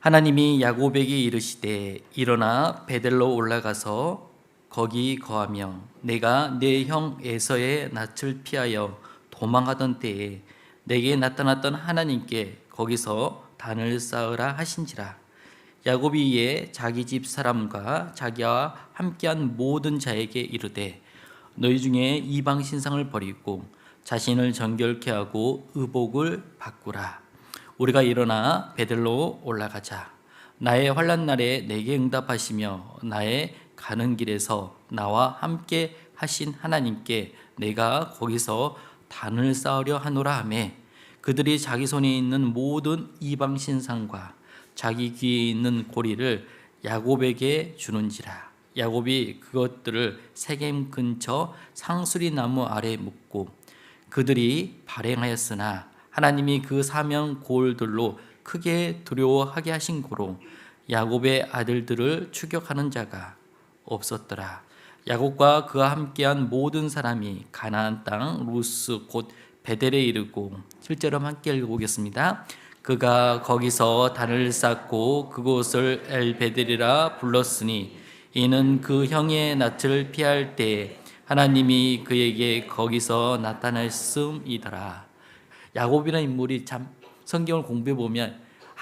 하나님이 야곱에게 이르시되 일어나 베델로 올라가서 거기 거하며 내가 내 형 에서의 낯을 피하여 도망하던 때에 내게 나타났던 하나님께 거기서 단을 쌓으라 하신지라. 야곱이 이에 자기 집 사람과 자기와 함께한 모든 자에게 이르되 너희 중에 이방 신상을 버리고 자신을 정결케 하고 의복을 바꾸라. 우리가 일어나 베델로 올라가자. 나의 환난 날에 내게 응답하시며 나의 가는 길에서 나와 함께 하신 하나님께 내가 거기서 단을 쌓으려 하노라 하매 그들이 자기 손에 있는 모든 이방 신상과 자기 귀에 있는 고리를 야곱에게 주는지라. 야곱이 그것들을 세겜 근처 상수리 나무 아래 묻고 그들이 발행하였으나 하나님이 그 사명 고을들로 크게 두려워하게 하신 고로 야곱의 아들들을 추격하는 자가 없었더라. 야곱과 그와 함께한 모든 사람이 가나안 땅 루스 곧 베델에 이르고 7절 함께 읽어보겠습니다. 그가 거기서 단을 쌓고 그곳을 엘베델이라 불렀으니 이는 그 형의 낯을 피할 때 하나님이 그에게 거기서 나타났음이더라. 야곱이라는 인물이 참 성경을 공부해 보면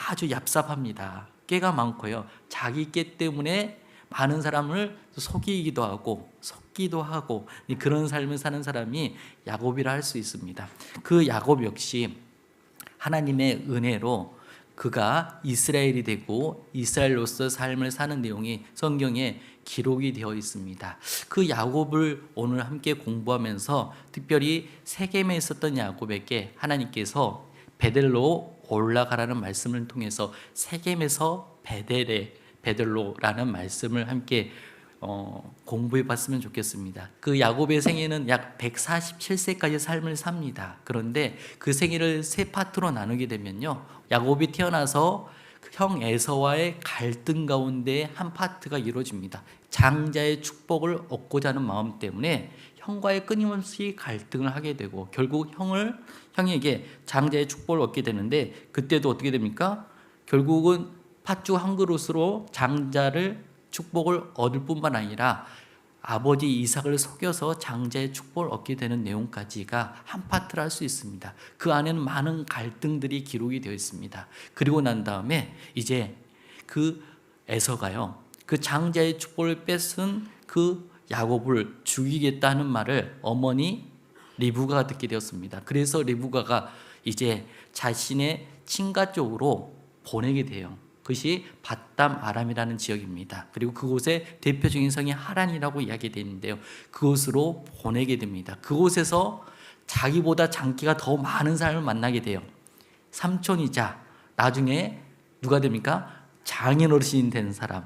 아주 얍삽합니다. 깨가 많고요. 자기 깨 때문에 많은 사람을 속이기도 하고 속기도 하고 그런 삶을 사는 사람이 야곱이라 할 수 있습니다. 그 야곱 역시 하나님의 은혜로 그가 이스라엘이 되고 이스라엘로서 삶을 사는 내용이 성경에 기록이 되어 있습니다. 그 야곱을 오늘 함께 공부하면서 특별히 세겜에 있었던 야곱에게 하나님께서 베델로 올라가라는 말씀을 통해서 세겜에서 베델로라는 말씀을 함께 공부해 봤으면 좋겠습니다. 그 야곱의 생애는 약 147세까지 삶을 삽니다. 그런데 그 생애를 세 파트로 나누게 되면요, 야곱이 태어나서 형 에서와의 갈등 가운데 한 파트가 이루어집니다. 장자의 축복을 얻고자 하는 마음 때문에 형과의 끊임없이 갈등을 하게 되고 결국 형에게 장자의 축복을 얻게 되는데, 그때도 어떻게 됩니까? 결국은 팥죽 한 그릇으로 장자를 축복을 얻을 뿐만 아니라 아버지 이삭을 속여서 장자의 축복을 얻게 되는 내용까지가 한 파트를 할 수 있습니다. 그 안에는 많은 갈등들이 기록이 되어 있습니다. 그리고 난 다음에 이제 그 에서가요, 그 장자의 축복을 뺏은 그 야곱을 죽이겠다는 말을 어머니 리브가가 듣게 되었습니다. 그래서 리브가가 이제 자신의 친가 쪽으로 보내게 돼요. 그것이 밧담 아람이라는 지역입니다. 그리고 그곳의 대표적인 성이 하란이라고 이야기되는데요, 그곳으로 보내게 됩니다. 그곳에서 자기보다 장기가 더 많은 사람을 만나게 돼요. 삼촌이자 나중에 누가 됩니까? 장인어른이 된 사람,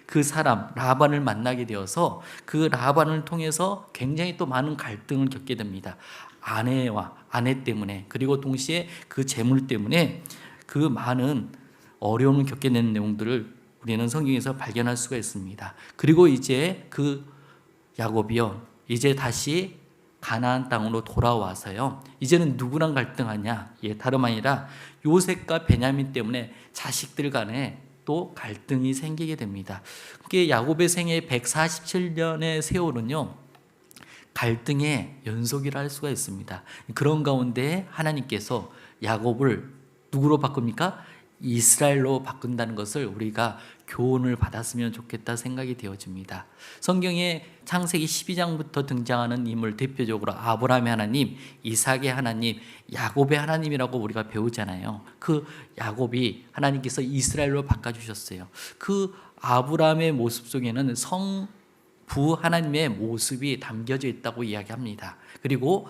그 사람 라반을 만나게 되어서 그 라반을 통해서 굉장히 또 많은 갈등을 겪게 됩니다. 아내 때문에, 그리고 동시에 그 재물 때문에 그 많은 어려움을 겪게 되는 내용들을 우리는 성경에서 발견할 수가 있습니다. 그리고 이제 그 야곱이요, 이제 다시 가나안 땅으로 돌아와서요, 이제는 누구랑 갈등하냐? 다름 아니라 요셉과 베냐민 때문에 자식들 간에 또 갈등이 생기게 됩니다. 그게 야곱의 생애 147년의 세월은요, 갈등의 연속이라 할 수가 있습니다. 그런 가운데 하나님께서 야곱을 누구로 바꿉니까? 이스라엘로 바꾼다는 것을 우리가 교훈을 받았으면 좋겠다 생각이 되어집니다. 성경에 창세기 12장부터 등장하는 인물, 대표적으로 아브라함의 하나님, 이삭의 하나님, 야곱의 하나님이라고 우리가 배우잖아요. 그 야곱이 하나님께서 이스라엘로 바꿔주셨어요. 그 아브라함의 모습 속에는 성부 하나님의 모습이 담겨져 있다고 이야기합니다. 그리고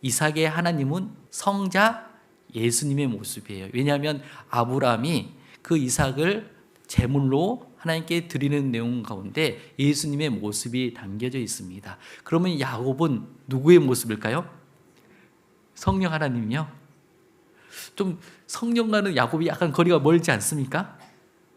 이삭의 하나님은 성자 예수님의 모습이에요. 왜냐하면 아브라함이 그 이삭을 제물로 하나님께 드리는 내용 가운데 예수님의 모습이 담겨져 있습니다. 그러면 야곱은 누구의 모습일까요? 성령 하나님이요? 좀 성령과는 야곱이 약간 거리가 멀지 않습니까?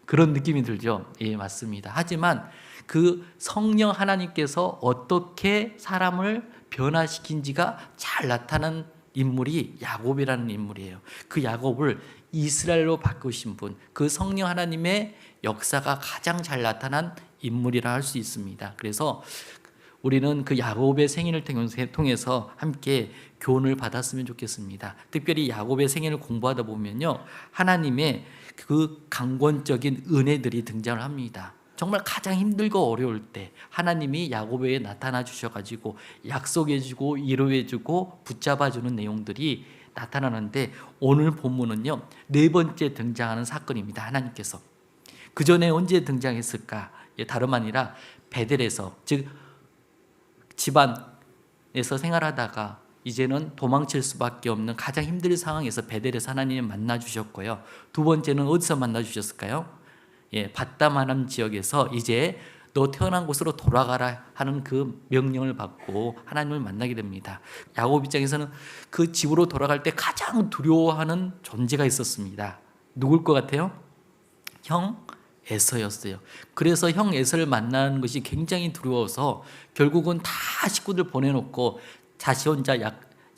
그런 느낌이 들죠. 맞습니다. 하지만 그 성령 하나님께서 어떻게 사람을 변화시킨지가 잘 나타난 인물이 야곱이라는 인물이에요. 그 야곱을 이스라엘로 바꾸신 분, 그 성령 하나님의 역사가 가장 잘 나타난 인물이라 할 수 있습니다. 그래서 우리는 그 야곱의 생일을 통해서 함께 교훈을 받았으면 좋겠습니다. 특별히 야곱의 생일을 공부하다 보면요, 하나님의 그 강권적인 은혜들이 등장을 합니다. 정말 가장 힘들고 어려울 때 하나님이 야곱에게 나타나 주셔가지고 약속해주고 위로해주고 붙잡아주는 내용들이 나타나는데, 오늘 본문은요, 네 번째 등장하는 사건입니다. 하나님께서 그 전에 언제 등장했을까? 다름 아니라 베델에서, 즉 집안에서 생활하다가 이제는 도망칠 수밖에 없는 가장 힘든 상황에서 베델에서 하나님을 만나 주셨고요. 두 번째는 어디서 만나 주셨을까요? 밧담아람 지역에서 이제 너 태어난 곳으로 돌아가라 하는 그 명령을 받고 하나님을 만나게 됩니다. 야곱 입장에서는 그 집으로 돌아갈 때 가장 두려워하는 존재가 있었습니다. 누굴 것 같아요? 형 에서였어요. 그래서 형 에서를 만나는 것이 굉장히 두려워서 결국은 다 식구들 보내놓고 자시 혼자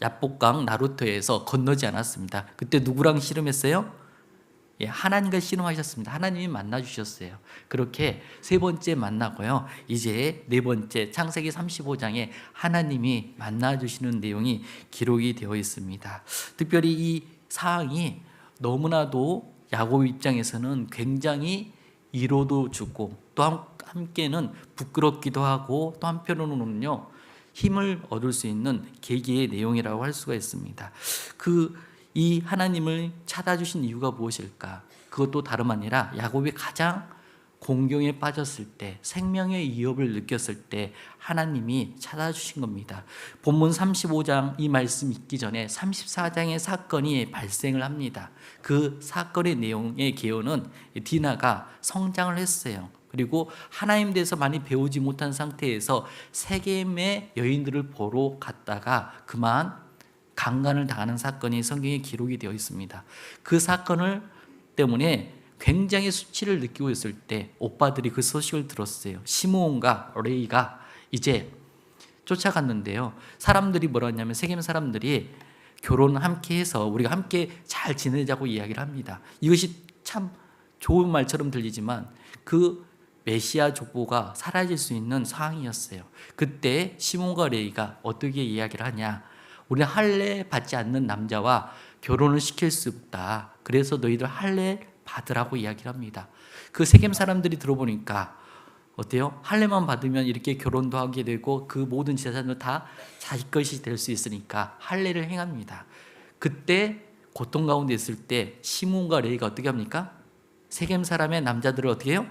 야복강 나루터에서 건너지 않았습니다. 그때 누구랑 씨름했어요? 하나님과 씨름하셨습니다. 하나님이 만나 주셨어요. 그렇게 세 번째 만나고요. 이제 네 번째 창세기 35장에 하나님이 만나 주시는 내용이 기록이 되어 있습니다. 특별히 이 사항이 너무나도 야곱 입장에서는 굉장히 위로도 주고 또 함께는 부끄럽기도 하고 또 한편으로는요, 힘을 얻을 수 있는 계기의 내용이라고 할 수가 있습니다. 이 하나님을 찾아주신 이유가 무엇일까? 그것도 다름 아니라 야곱이 가장 공경에 빠졌을 때, 생명의 위협을 느꼈을 때 하나님이 찾아주신 겁니다. 본문 35장 이 말씀 읽기 전에 34장의 사건이 발생을 합니다. 그 사건의 내용의 개요는 디나가 성장을 했어요. 그리고 하나님에 대해서 많이 배우지 못한 상태에서 세겜의 여인들을 보러 갔다가 그만 강간을 당하는 사건이 성경에 기록이 되어 있습니다. 그 사건을 때문에 굉장히 수치를 느끼고 있을 때 오빠들이 그 소식을 들었어요. 시므온과 레이가 이제 쫓아갔는데요, 사람들이 뭐라 했냐면 세겜 사람들이 결혼을 함께 해서 우리가 함께 잘 지내자고 이야기를 합니다. 이것이 참 좋은 말처럼 들리지만 그 메시아 족보가 사라질 수 있는 상황이었어요. 그때 시몬과 레이가 어떻게 이야기를 하냐, 우리는 할례 받지 않는 남자와 결혼을 시킬 수 없다. 그래서 너희들 할례 받으라고 이야기를 합니다. 그 세겜 사람들이 들어보니까 어때요? 할례만 받으면 이렇게 결혼도 하게 되고 그 모든 재산도 다 자기 것이 될 수 있으니까 할례를 행합니다. 그때 고통 가운데 있을 때 시몬과 레이가 어떻게 합니까? 세겜 사람의 남자들을 어떻게 해요?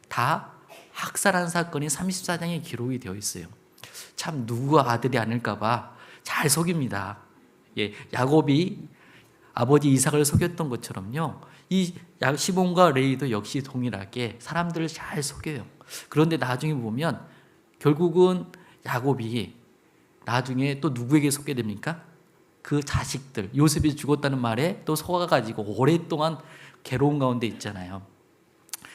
다 학살한 사건이 34장에 기록이 되어 있어요. 참 누구 아들이 아닐까 봐 잘 속입니다. 야곱이 아버지 이삭을 속였던 것처럼요, 이 시몬과 레이도 역시 동일하게 사람들을 잘 속여요. 그런데 나중에 보면 결국은 야곱이 나중에 또 누구에게 속게 됩니까? 그 자식들, 요셉이 죽었다는 말에 또 속아가지고 오랫동안 괴로운 가운데 있잖아요.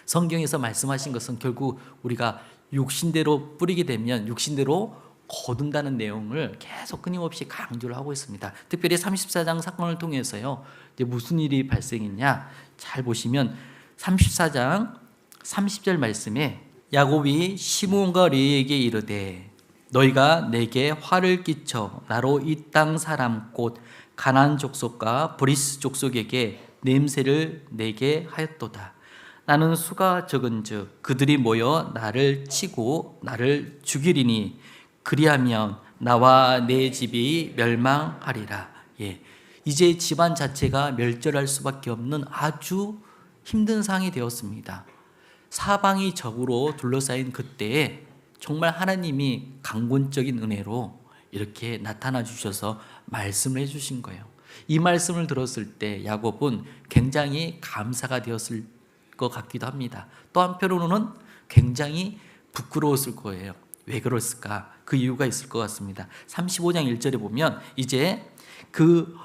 성경에서 말씀하신 것은 결국 우리가 육신대로 뿌리게 되면 육신대로 거둔다는 내용을 계속 끊임없이 강조를 하고 있습니다. 특별히 34장 사건을 통해서요, 이제 무슨 일이 발생했냐, 잘 보시면 34장 30절 말씀에 야곱이 시므온과 레이에게 이르되 너희가 내게 화를 끼쳐 나로 이 땅 사람 곧 가나안 족속과 브리스 족속에게 냄새를 내게 하였도다. 나는 수가 적은즉 그들이 모여 나를 치고 나를 죽이리니 그리하면 나와 내 집이 멸망하리라. 이제 집안 자체가 멸절할 수밖에 없는 아주 힘든 상황이 되었습니다. 사방이 적으로 둘러싸인 그때에 정말 하나님이 강권적인 은혜로 이렇게 나타나 주셔서 말씀을 해주신 거예요. 이 말씀을 들었을 때 야곱은 굉장히 감사가 되었을 것 같기도 합니다. 또 한편으로는 굉장히 부끄러웠을 거예요. 왜 그랬을까? 그 이유가 있을 것 같습니다. 35장 1절에 보면 이제 그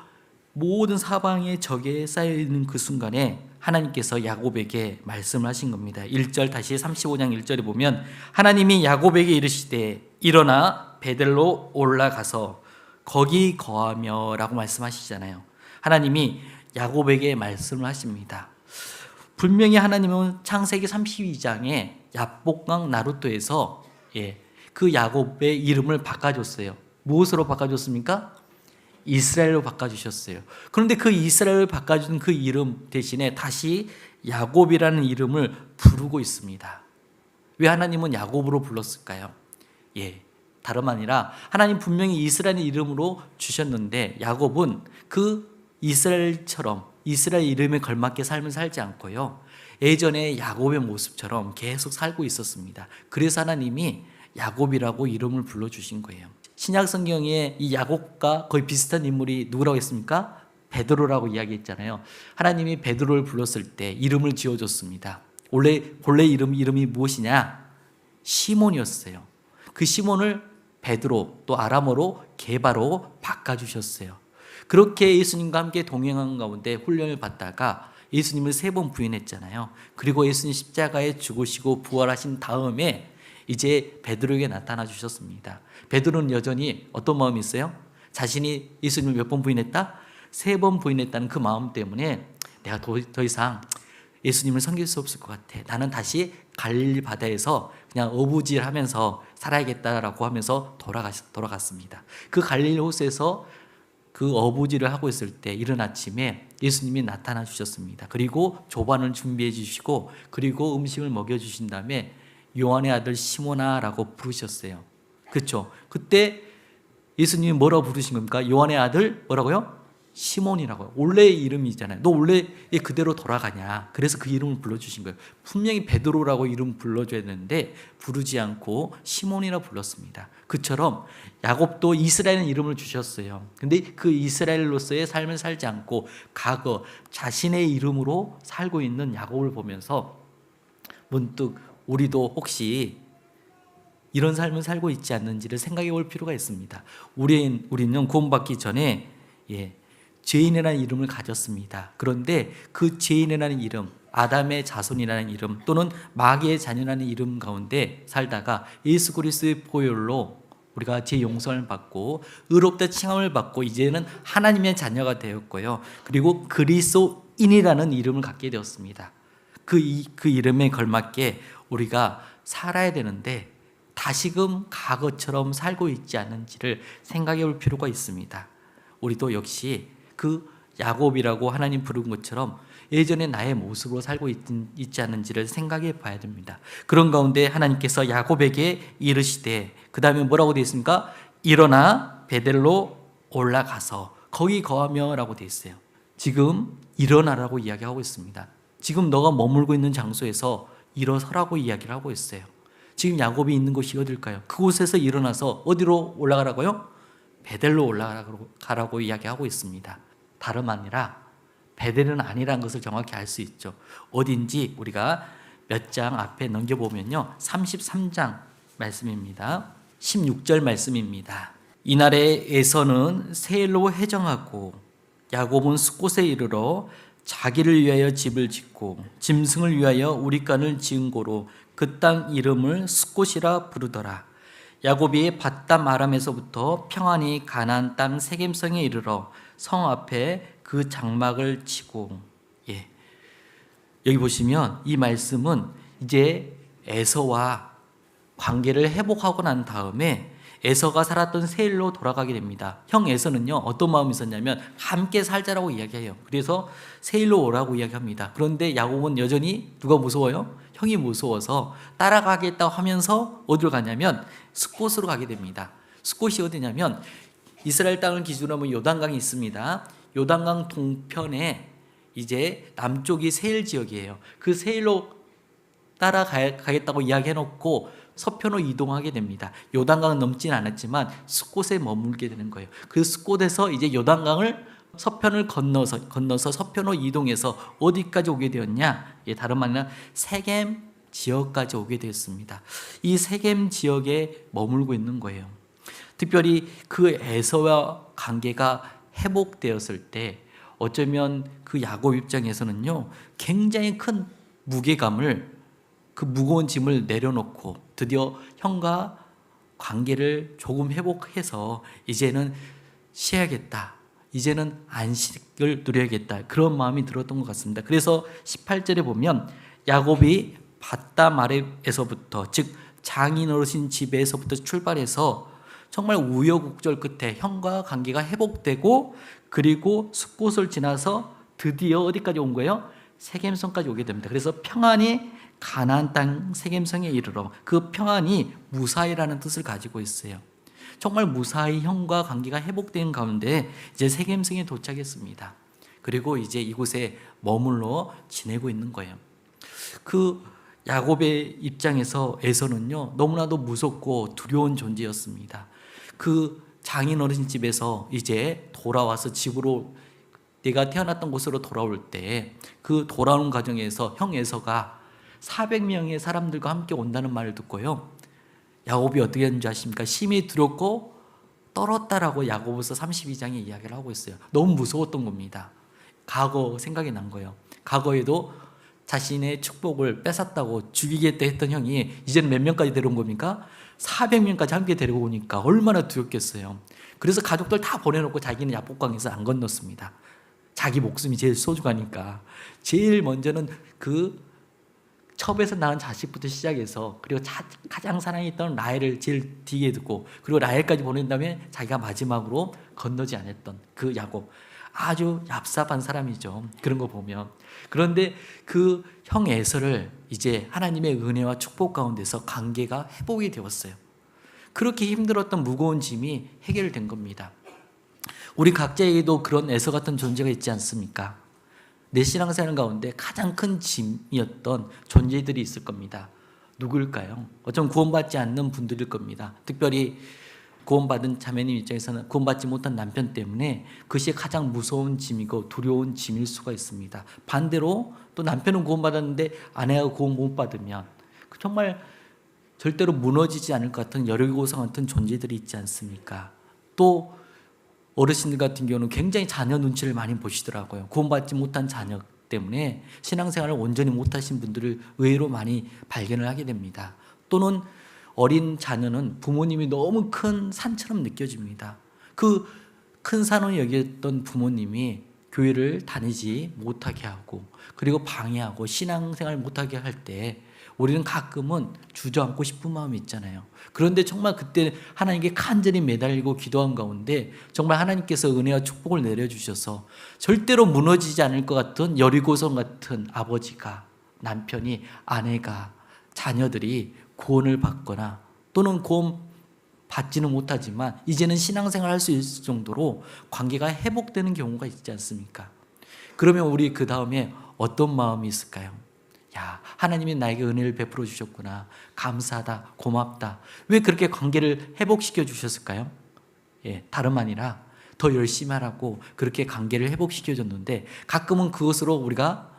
모든 사방에 적에 쌓여있는 그 순간에 하나님께서 야곱에게 말씀을 하신 겁니다. 1절 다시 35장 1절에 보면 하나님이 야곱에게 이르시되 일어나 베델로 올라가서 거기 거하며라고 말씀하시잖아요. 하나님이 야곱에게 말씀을 하십니다. 분명히 하나님은 창세기 32장에 야복강 나루토에서 그 야곱의 이름을 바꿔줬어요. 무엇으로 바꿔줬습니까? 이스라엘로 바꿔주셨어요. 그런데 그 이스라엘을 바꿔준 그 이름 대신에 다시 야곱이라는 이름을 부르고 있습니다. 왜 하나님은 야곱으로 불렀을까요? 다름 아니라 하나님 분명히 이스라엘 이름으로 주셨는데 야곱은 그 이스라엘처럼 이스라엘 이름에 걸맞게 삶을 살지 않고요, 예전에 야곱의 모습처럼 계속 살고 있었습니다. 그래서 하나님이 야곱이라고 이름을 불러주신 거예요. 신약 성경에 이 야곱과 거의 비슷한 인물이 누구라고 했습니까? 베드로라고 이야기했잖아요. 하나님이 베드로를 불렀을 때 이름을 지어줬습니다. 본래 이름이 무엇이냐? 시몬이었어요. 그 시몬을 베드로, 또 아람어로 게바로 바꿔주셨어요. 그렇게 예수님과 함께 동행한 가운데 훈련을 받다가 예수님을 3번 부인했잖아요. 그리고 예수님 십자가에 죽으시고 부활하신 다음에 이제 베드로에게 나타나 주셨습니다. 베드로는 여전히 어떤 마음이 있어요? 자신이 예수님을 몇 번 부인했다? 3번 부인했다는 그 마음 때문에 내가 더 이상 예수님을 섬길 수 없을 것 같아. 나는 다시 갈릴리 바다에서 그냥 어부질하면서 살아야겠다라고 하면서 돌아갔습니다. 그 갈릴리 호수에서 그 어부질을 하고 있을 때 이른 아침에 예수님이 나타나 주셨습니다. 그리고 조반을 준비해 주시고 그리고 음식을 먹여 주신 다음에 요한의 아들 시몬아라고 부르셨어요. 그렇죠? 그때 예수님이 뭐라고 부르신 겁니까? 요한의 아들 뭐라고요? 시몬이라고요. 원래의 이름이잖아요. 너 원래 그대로 돌아가냐? 그래서 그 이름을 불러주신 거예요. 분명히 베드로라고 이름 불러줘야 되는데 부르지 않고 시몬이라 불렀습니다. 그처럼 야곱도 이스라엘은 이름을 주셨어요. 근데 그 이스라엘로서의 삶을 살지 않고 과거 자신의 이름으로 살고 있는 야곱을 보면서 문득 우리도 혹시 이런 삶을 살고 있지 않는지를 생각해 볼 필요가 있습니다. 우리는 구원받기 전에 죄인이라는 이름을 가졌습니다. 그런데 그 죄인이라는 이름, 아담의 자손이라는 이름 또는 마귀의 자녀라는 이름 가운데 살다가 예수 그리스도의 보혈로 우리가 죄 용서를 받고 의롭다 칭함을 받고 이제는 하나님의 자녀가 되었고요. 그리고 그리스도인이라는 이름을 갖게 되었습니다. 그 이름에 걸맞게 우리가 살아야 되는데 다시금 과거처럼 살고 있지 않은지를 생각해 볼 필요가 있습니다. 우리도 역시 그 야곱이라고 하나님 부른 것처럼 예전에 나의 모습으로 살고 있지 않은지를 생각해 봐야 됩니다. 그런 가운데 하나님께서 야곱에게 이르시되, 그 다음에 뭐라고 되어 있습니까? 일어나 베델로 올라가서 거기 거하며 라고 되어 있어요. 지금 일어나라고 이야기하고 있습니다. 지금 너가 머물고 있는 장소에서 일어서라고 이야기를 하고 있어요. 지금 야곱이 있는 곳이 어딜까요? 그곳에서 일어나서 어디로 올라가라고요? 베델로 올라가라고 이야기하고 있습니다. 다름 아니라 베델은 아니라는 것을 정확히 알 수 있죠. 어딘지 우리가 몇 장 앞에 넘겨보면요, 33장 말씀입니다. 16절 말씀입니다. 이날에 에서는 세일로 해정하고 야곱은 숫곳에 이르러 자기를 위하여 집을 짓고 짐승을 위하여 우리간을 지은 고로 그 땅 이름을 숫곳이라 부르더라. 야곱이 밧담 아람에서부터 평안히 가나안 땅 세겜성에 이르러 성 앞에 그 장막을 치고, 여기 보시면 이 말씀은 이제 에서와 관계를 회복하고 난 다음에 에서가 살았던 세일로 돌아가게 됩니다. 형 에서는요, 어떤 마음이 있었냐면 함께 살자라고 이야기해요. 그래서 세일로 오라고 이야기합니다. 그런데 야곱은 여전히 누가 무서워요? 형이 무서워서 따라가겠다고 하면서 어디로 가냐면 숫곳으로 가게 됩니다. 숫곳이 어디냐면 이스라엘 땅을 기준으로 하면 요단강이 있습니다. 요단강 동편에 이제 남쪽이 세일 지역이에요. 그 세일로 따라가겠다고 이야기해놓고 서편으로 이동하게 됩니다. 요단강은 넘지는 않았지만 숫곳에 머물게 되는 거예요. 그 숫곳에서 이제 요단강을 서편을 건너서 서편으로 이동해서 어디까지 오게 되었냐? 다름 아니라 세겜 지역까지 오게 되었습니다. 이 세겜 지역에 머물고 있는 거예요. 특별히 그 에서와 관계가 회복되었을 때 어쩌면 그 야곱 입장에서는요, 굉장히 큰 무게감을, 그 무거운 짐을 내려놓고 드디어 형과 관계를 조금 회복해서 이제는 쉬어야겠다. 이제는 안식을 누려야겠다. 그런 마음이 들었던 것 같습니다. 그래서 18절에 보면 야곱이 밧담 아랫에서부터, 즉 장인 어르신 집에서부터 출발해서 정말 우여곡절 끝에 형과 관계가 회복되고, 그리고 숫곳을 지나서 드디어 어디까지 온 거예요? 세겜성까지 오게 됩니다. 그래서 평안히 가나안 땅 세겜성에 이르러, 그 평안이 무사히라는 뜻을 가지고 있어요. 정말 무사히 형과 관계가 회복된 가운데 이제 세겜성에 도착했습니다. 그리고 이제 이곳에 머물러 지내고 있는 거예요. 그 야곱의 입장에서 에서는요, 너무나도 무섭고 두려운 존재였습니다. 그 장인 어르신 집에서 이제 돌아와서 집으로, 내가 태어났던 곳으로 돌아올 때 그 돌아오는 과정에서 형 에서가 400명의 사람들과 함께 온다는 말을 듣고요, 야곱이 어떻게 했는지 아십니까? 심히 두렵고 떨었다라고 야고보서 32장에 이야기를 하고 있어요. 너무 무서웠던 겁니다. 과거 생각이 난 거예요. 과거에도 자신의 축복을 뺏었다고 죽이겠다 했던 형이 이제는 몇 명까지 데려온 겁니까? 400명까지 함께 데리고 오니까 얼마나 두렵겠어요. 그래서 가족들 다 보내놓고 자기는 야복강에서 안 건넜습니다. 자기 목숨이 제일 소중하니까. 제일 먼저는 그 첩에서 낳은 자식부터 시작해서, 그리고 가장 사랑했던 라헬을 제일 뒤에 두고, 그리고 라헬까지 보낸 다음에 자기가 마지막으로 건너지 않았던 그 야곱. 아주 얍삽한 사람이죠. 그런 거 보면. 그런데 그 형 에서를 이제 하나님의 은혜와 축복 가운데서 관계가 회복이 되었어요. 그렇게 힘들었던 무거운 짐이 해결된 겁니다. 우리 각자에게도 그런 에서 같은 존재가 있지 않습니까? 내 신앙생활 가운데 가장 큰 짐이었던 존재들이 있을 겁니다. 누굴까요? 어쩌면 구원받지 않는 분들일 겁니다. 특별히 구원받은 자매님 입장에서는 구원받지 못한 남편 때문에 그것이 가장 무서운 짐이고 두려운 짐일 수가 있습니다. 반대로 또 남편은 구원받았는데 아내가 구원 못 받으면 정말 절대로 무너지지 않을 것 같은 여리고성 같은 존재들이 있지 않습니까? 또 어르신들 같은 경우는 굉장히 자녀 눈치를 많이 보시더라고요. 구원받지 못한 자녀 때문에 신앙생활을 온전히 못하신 분들을 의외로 많이 발견을 하게 됩니다. 또는 어린 자녀는 부모님이 너무 큰 산처럼 느껴집니다. 그 큰 산으로 여겼던 부모님이 교회를 다니지 못하게 하고, 그리고 방해하고 신앙생활 못하게 할 때 우리는 가끔은 주저앉고 싶은 마음이 있잖아요. 그런데 정말 그때 하나님께 간절히 매달리고 기도한 가운데 정말 하나님께서 은혜와 축복을 내려주셔서 절대로 무너지지 않을 것 같은 여리고성 같은 아버지가, 남편이, 아내가, 자녀들이 구원을 받거나, 또는 구원 받지는 못하지만 이제는 신앙생활 할 수 있을 정도로 관계가 회복되는 경우가 있지 않습니까? 그러면 우리 그 다음에 어떤 마음이 있을까요? 야, 하나님이 나에게 은혜를 베풀어 주셨구나. 감사하다. 고맙다. 왜 그렇게 관계를 회복시켜 주셨을까요? 다름 아니라 더 열심히 하라고 그렇게 관계를 회복시켜 줬는데, 가끔은 그것으로 우리가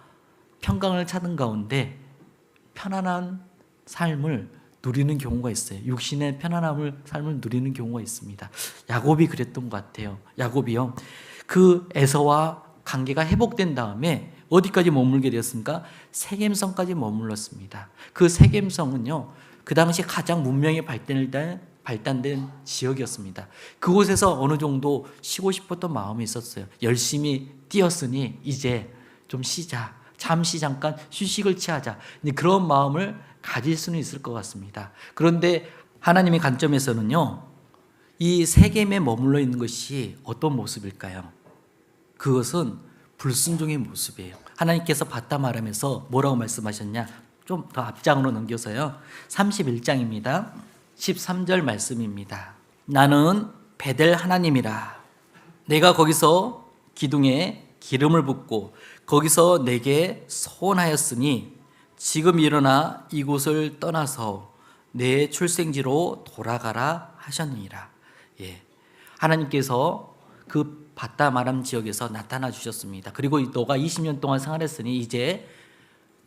평강을 찾는 가운데 편안한 삶을 누리는 경우가 있어요. 육신의 편안함을, 삶을 누리는 경우가 있습니다. 야곱이 그랬던 것 같아요. 야곱이요, 그 에서와 관계가 회복된 다음에 어디까지 머물게 되었습니까? 세겜성까지 머물렀습니다. 그 세겜성은요, 그 당시 가장 문명이 발달된 지역이었습니다. 그곳에서 어느 정도 쉬고 싶었던 마음이 있었어요. 열심히 뛰었으니 이제 좀 쉬자. 잠시 잠깐 휴식을 취하자. 그런 마음을 가질 수는 있을 것 같습니다. 그런데 하나님의 관점에서는요, 이 세겜에 머물러 있는 것이 어떤 모습일까요? 그것은 불순종의 모습이에요. 하나님께서 밧담 아람에서 뭐라고 말씀하셨냐? 좀 더 앞장으로 넘겨서요, 31장입니다. 13절 말씀입니다. 나는 베델 하나님이라. 내가 거기서 기둥에 기름을 붓고 거기서 내게 소원하였으니 지금 일어나 이곳을 떠나서 내 출생지로 돌아가라 하셨느니라. 하나님께서 그 밧담 아람 지역에서 나타나 주셨습니다. 그리고 너가 20년 동안 생활했으니 이제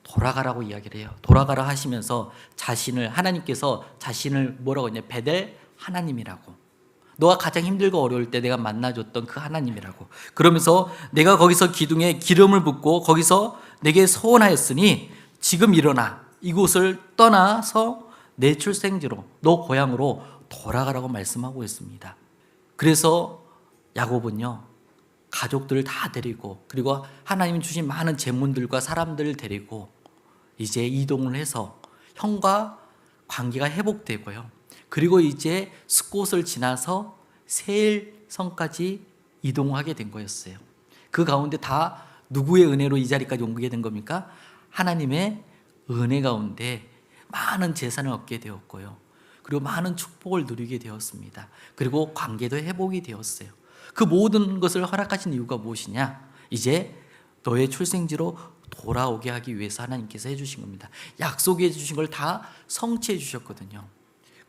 돌아가라고 이야기를 해요. 돌아가라 하시면서 하나님께서 자신을 뭐라고 했냐? 베델 하나님이라고. 너가 가장 힘들고 어려울 때 내가 만나줬던 그 하나님이라고. 그러면서 내가 거기서 기둥에 기름을 붓고 거기서 내게 소원하였으니 지금 일어나 이곳을 떠나서 내 출생지로, 너 고향으로 돌아가라고 말씀하고 있습니다. 그래서 야곱은요 가족들을 다 데리고 그리고 하나님이 주신 많은 재물들과 사람들을 데리고 이제 이동을 해서 형과 관계가 회복되고요. 그리고 이제 숫곳을 지나서 세일성까지 이동하게 된 거였어요. 그 가운데 다 누구의 은혜로 이 자리까지 옮기게 된 겁니까? 하나님의 은혜 가운데 많은 재산을 얻게 되었고요. 그리고 많은 축복을 누리게 되었습니다. 그리고 관계도 회복이 되었어요. 그 모든 것을 허락하신 이유가 무엇이냐? 이제 너의 출생지로 돌아오게 하기 위해서 하나님께서 해주신 겁니다. 약속해 주신 걸 다 성취해 주셨거든요.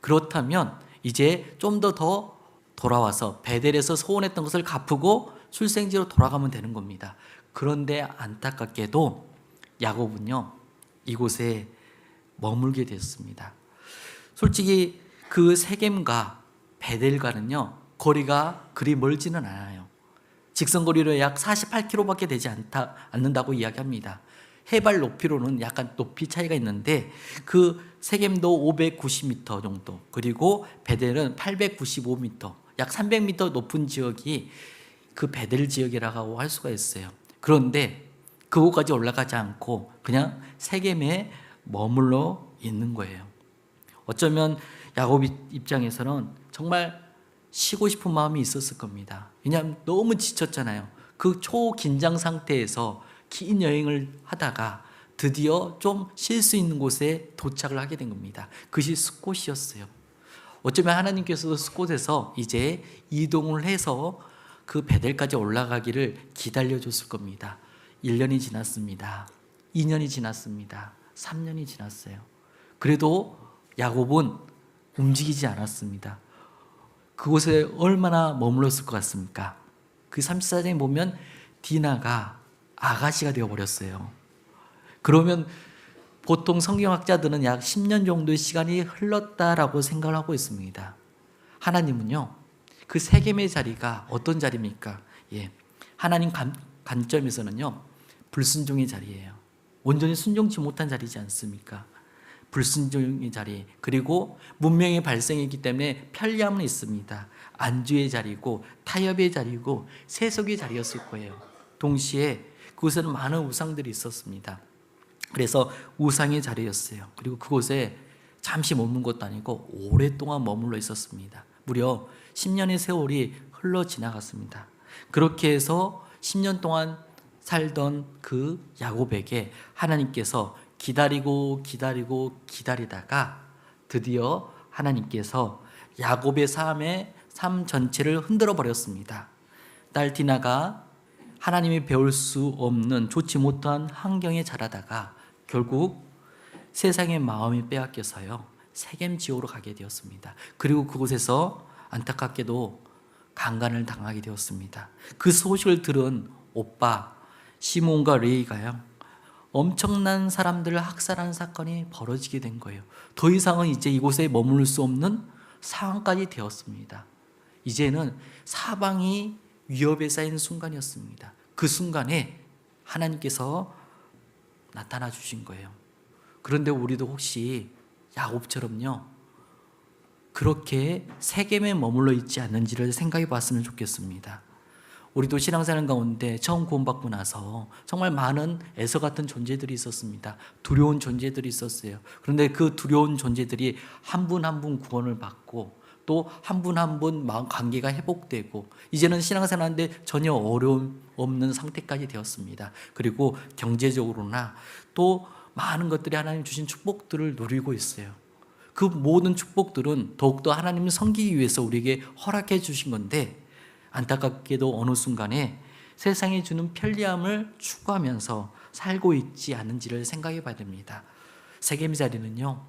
그렇다면 이제 좀 더 돌아와서 베델에서 소원했던 것을 갚고 출생지로 돌아가면 되는 겁니다. 그런데 안타깝게도 야곱은요 이곳에 머물게 됐습니다. 솔직히 그 세겜과 베델과는요 거리가 그리 멀지는 않아요. 직선거리로 약 48km밖에 되지 않는다고 이야기합니다. 해발 높이로는 약간 높이 차이가 있는데 그 세겜도 590m 정도, 그리고 베델은 895m, 약 300m 높은 지역이 그 베델 지역이라고 할 수가 있어요. 그런데 그곳까지 올라가지 않고 그냥 세겜에 머물러 있는 거예요. 어쩌면 야곱 입장에서는 정말 쉬고 싶은 마음이 있었을 겁니다. 왜냐하면 너무 지쳤잖아요. 그 초긴장 상태에서 긴 여행을 하다가 드디어 좀 쉴 수 있는 곳에 도착을 하게 된 겁니다. 그것이 숫곳이었어요. 어쩌면 하나님께서도 숫곳에서 이제 이동을 해서 그 베델까지 올라가기를 기다려줬을 겁니다. 1년이 지났습니다. 2년이 지났습니다. 3년이 지났어요. 그래도 야곱은 움직이지 않았습니다. 그곳에 얼마나 머물렀을 것 같습니까? 그 34장에 보면 디나가 아가씨가 되어버렸어요. 그러면 보통 성경학자들은 약 10년 정도의 시간이 흘렀다라고 생각을 하고 있습니다. 하나님은요, 그 세겜의 자리가 어떤 자리입니까? 하나님 관점에서는요, 불순종의 자리예요. 온전히 순종치 못한 자리지 않습니까? 불순종의 자리, 그리고 문명의 발생이기 때문에 편리함은 있습니다. 안주의 자리고 타협의 자리고 세속의 자리였을 거예요. 동시에 그곳에는 많은 우상들이 있었습니다. 그래서 우상의 자리였어요. 그리고 그곳에 잠시 머문 것도 아니고 오랫동안 머물러 있었습니다. 무려 10년의 세월이 흘러 지나갔습니다. 그렇게 해서 10년 동안 살던 그 야곱에게 하나님께서 기다리다가 드디어 하나님께서 야곱의 삶 전체를 흔들어 버렸습니다. 딸 디나가 하나님이 배울 수 없는 좋지 못한 환경에 자라다가 결국 세상의 마음이 빼앗겨서요 세겜 지옥으로 가게 되었습니다. 그리고 그곳에서 안타깝게도 강간을 당하게 되었습니다. 그 소식을 들은 오빠 시몬과 레이가요 엄청난 사람들을 학살한 사건이 벌어지게 된 거예요. 더 이상은 이제 이곳에 머물 수 없는 상황까지 되었습니다. 이제는 사방이 위협에 쌓인 순간이었습니다. 그 순간에 하나님께서 나타나 주신 거예요. 그런데 우리도 혹시 야곱처럼요 그렇게 세겜에 머물러 있지 않는지를 생각해 봤으면 좋겠습니다. 우리도 신앙생활 가운데 처음 구원받고 나서 정말 많은 에서 같은 존재들이 있었습니다. 두려운 존재들이 있었어요. 그런데 그 두려운 존재들이 한 분 한 분 구원을 받고 또 한 분 한 분 마음 관계가 회복되고 이제는 신앙생활하는데 전혀 어려움 없는 상태까지 되었습니다. 그리고 경제적으로나 또 많은 것들이 하나님 주신 축복들을 누리고 있어요. 그 모든 축복들은 더욱더 하나님을 섬기기 위해서 우리에게 허락해 주신 건데 안타깝게도 어느 순간에 세상이 주는 편리함을 추구하면서 살고 있지 않은지를 생각해 봐야 됩니다. 세겜 자리는요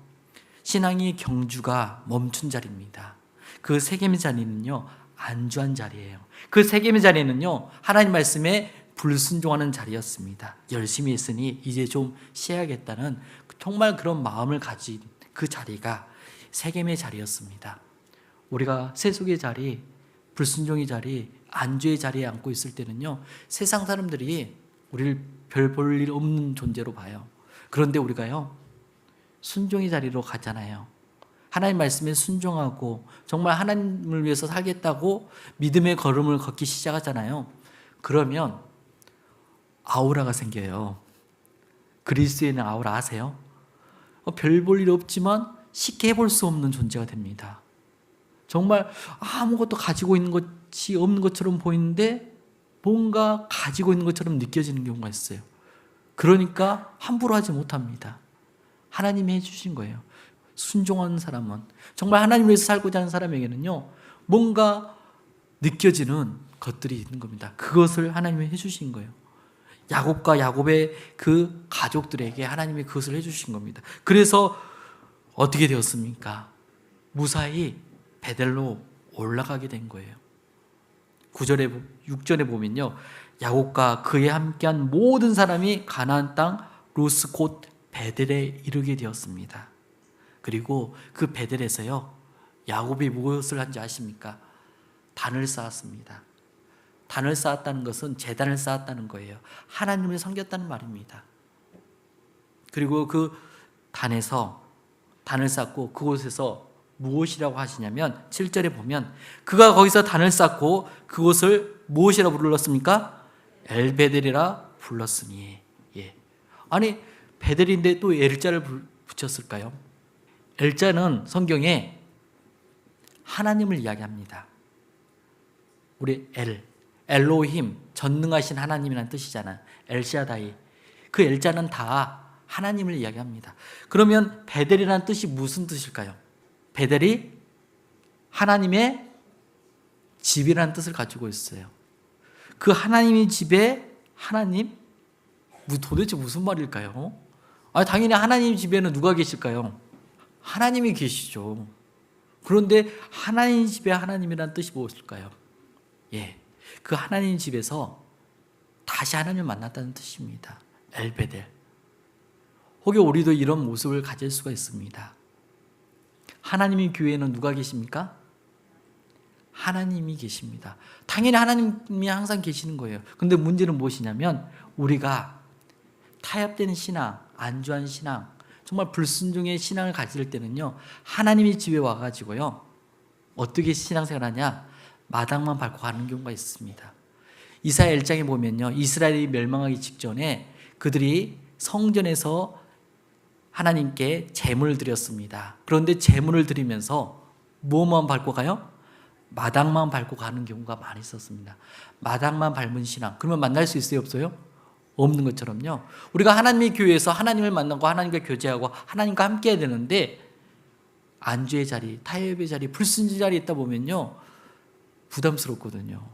신앙의 경주가 멈춘 자리입니다. 그 세겜 자리는요 안주한 자리예요. 그 세겜의 자리는요 하나님 말씀에 불순종하는 자리였습니다. 열심히 했으니 이제 좀 쉬어야겠다는 정말 그런 마음을 가진 그 자리가 세겜의 자리였습니다. 우리가 세속의 자리, 불순종의 자리, 안주의 자리에 앉고 있을 때는요 세상 사람들이 우리를 별 볼 일 없는 존재로 봐요. 그런데 우리가요 순종의 자리로 가잖아요. 하나님 말씀에 순종하고 정말 하나님을 위해서 살겠다고 믿음의 걸음을 걷기 시작하잖아요. 그러면 아우라가 생겨요. 그리스도인의 아우라 아세요? 별 볼 일 없지만 쉽게 해볼 수 없는 존재가 됩니다. 정말 아무것도 가지고 있는 것이 없는 것처럼 보이는데 뭔가 가지고 있는 것처럼 느껴지는 경우가 있어요. 그러니까 함부로 하지 못합니다. 하나님이 해주신 거예요. 순종하는 사람은, 정말 하나님 위해서 살고자 하는 사람에게는요, 뭔가 느껴지는 것들이 있는 겁니다. 그것을 하나님이 해주신 거예요. 야곱과 야곱의 그 가족들에게 하나님이 그것을 해주신 겁니다. 그래서 어떻게 되었습니까? 무사히 베델로 올라가게 된 거예요. 9절에 6절에 보면요, 야곱과 그에 함께한 모든 사람이 가나안 땅 루스 곧 베델에 이르게 되었습니다. 그리고 그 베델에서요, 야곱이 무엇을 한지 아십니까? 단을 쌓았습니다. 단을 쌓았다는 것은 제단을 쌓았다는 거예요. 하나님을 섬겼다는 말입니다. 그리고 그 단에서 단을 쌓고 그곳에서 무엇이라고 하시냐면 7절에 보면 그가 거기서 단을 쌓고 그곳을 무엇이라고 불렀습니까? 엘베델이라 불렀으니. 예. 아니 베델인데 또 엘자를 붙였을까요? 엘자는 성경에 하나님을 이야기합니다. 우리 엘로힘, 전능하신 하나님이라는 뜻이잖아. 엘샤다이. 그 엘자는 다 하나님을 이야기합니다. 그러면 베델이라는 뜻이 무슨 뜻일까요? 베델이 하나님의 집이라는 뜻을 가지고 있어요. 그 하나님의 집에 하나님? 도대체 무슨 말일까요? 당연히 하나님 집에는 누가 계실까요? 하나님이 계시죠. 그런데 하나님 집에 하나님이라는 뜻이 무엇일까요? 예, 그 하나님 집에서 다시 하나님을 만났다는 뜻입니다. 엘베델. 혹여 우리도 이런 모습을 가질 수가 있습니다. 하나님의 교회에는 누가 계십니까? 하나님이 계십니다. 당연히 하나님이 항상 계시는 거예요. 근데 문제는 무엇이냐면 우리가 타협되는 신앙, 안주한 신앙, 정말 불순종의 신앙을 가질 때는요, 하나님의 집에 와가지고요, 어떻게 신앙생활 하냐? 마당만 밟고 가는 경우가 있습니다. 이사야 1장에 보면요, 이스라엘이 멸망하기 직전에 그들이 성전에서 하나님께 제물을 드렸습니다. 그런데 제물을 드리면서 무엇만 밟고 가요? 마당만 밟고 가는 경우가 많이 있었습니다. 마당만 밟은 신앙, 그러면 만날 수 있어요, 없어요? 없는 것처럼요, 우리가 하나님의 교회에서 하나님을 만나고 하나님과 교제하고 하나님과 함께 해야 되는데 안주의 자리, 타협의 자리, 불순지 자리에 있다 보면요 부담스럽거든요.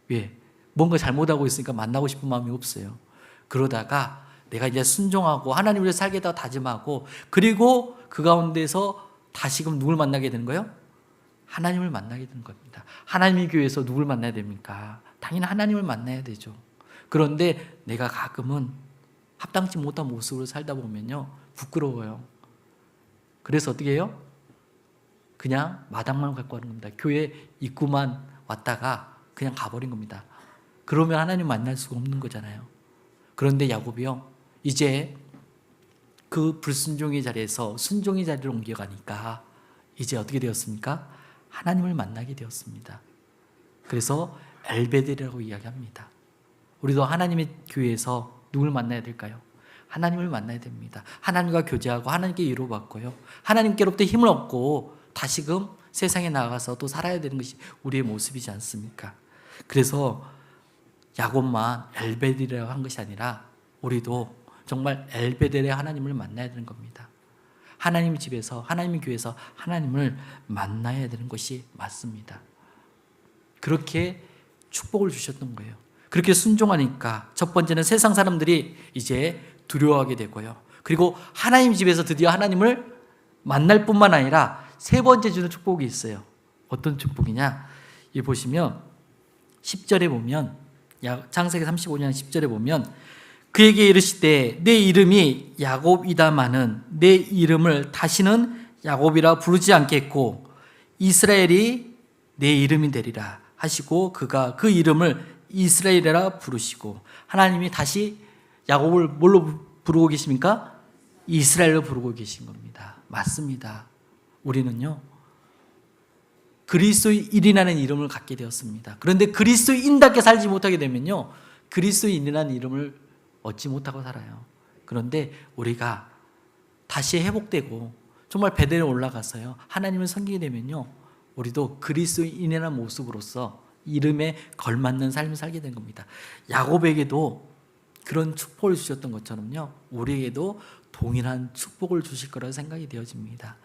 왜? 뭔가 잘못하고 있으니까 만나고 싶은 마음이 없어요. 그러다가 내가 이제 순종하고 하나님을 위해서 살겠다고 다짐하고, 그리고 그 가운데서 다시금 누굴 만나게 되는 거예요? 하나님을 만나게 되는 겁니다. 하나님의 교회에서 누굴 만나야 됩니까? 당연히 하나님을 만나야 되죠. 그런데 내가 가끔은 합당치 못한 모습으로 살다 보면요 부끄러워요. 그래서 어떻게 해요? 그냥 마당만 갖고 가는 겁니다. 교회 입구만 왔다가 그냥 가버린 겁니다. 그러면 하나님 만날 수가 없는 거잖아요. 그런데 야곱이요, 이제 그 불순종의 자리에서 순종의 자리로 옮겨가니까 이제 어떻게 되었습니까? 하나님을 만나게 되었습니다. 그래서 엘베델이라고 이야기합니다. 우리도 하나님의 교회에서 누굴 만나야 될까요? 하나님을 만나야 됩니다. 하나님과 교제하고 하나님께 위로받고요, 하나님께로부터 힘을 얻고 다시금 세상에 나가서 또 살아야 되는 것이 우리의 모습이지 않습니까? 그래서 야곱만 엘베델이라고 한 것이 아니라 우리도 정말 엘베델의 하나님을 만나야 되는 겁니다. 하나님 집에서, 하나님의 교회에서 하나님을 만나야 되는 것이 맞습니다. 그렇게 축복을 주셨던 거예요. 그렇게 순종하니까 첫 번째는 세상 사람들이 이제 두려워하게 되고요, 그리고 하나님 집에서 드디어 하나님을 만날 뿐만 아니라 세 번째 주는 축복이 있어요. 어떤 축복이냐? 이 보시면 10절에 보면, 창세기 35년 10절에 보면 그에게 이르시되 내 이름이 야곱이다마는 내 이름을 다시는 야곱이라 부르지 않겠고 이스라엘이 내 이름이 되리라 하시고 그가 그 이름을 이스라엘이라 부르시고, 하나님이 다시 야곱을 뭘로 부르고 계십니까? 이스라엘로 부르고 계신 겁니다. 맞습니다. 우리는요 그리스도인이라는 이름을 갖게 되었습니다. 그런데 그리스도인답게 살지 못하게 되면요 그리스도인이라는 이름을 얻지 못하고 살아요. 그런데 우리가 다시 회복되고 정말 베델에 올라가서요 하나님을 섬기게 되면요 우리도 그리스도인이라는 모습으로서 이름에 걸맞는 삶을 살게 된 겁니다. 야곱에게도 그런 축복을 주셨던 것처럼요 우리에게도 동일한 축복을 주실 거라고 생각이 되어집니다.